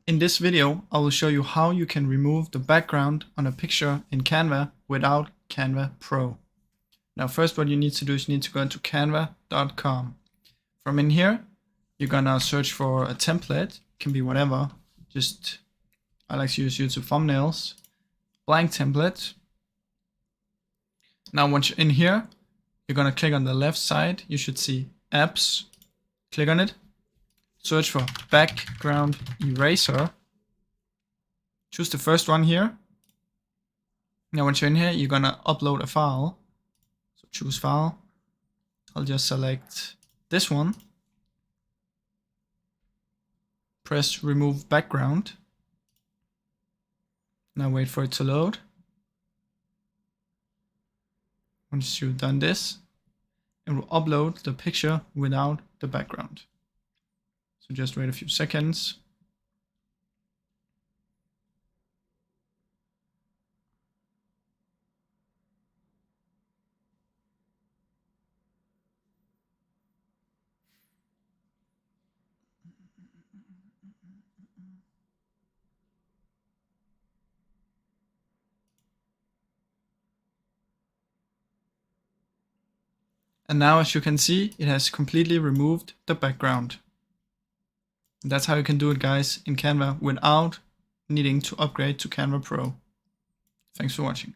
In this video, I will show you how you can remove the background on a picture in Canva without Canva Pro. Now, first what you need to do is you need to go into canva.com. From in here, you're gonna search for a template. It can be whatever. I like to use YouTube thumbnails. Blank template. Now, once you're in here, you're gonna click on the left side. You should see apps. Click on it. Search for background eraser. Choose the first one here. Now once you're in here, you're gonna upload a file. So choose file. I'll just select this one. Press remove background. Now wait for it to load. Once you've done this, it will upload the picture without the background. So just wait a few seconds. And now, as you can see, it has completely removed the background. And that's how you can do it, guys, in Canva without needing to upgrade to Canva Pro. Thanks for watching.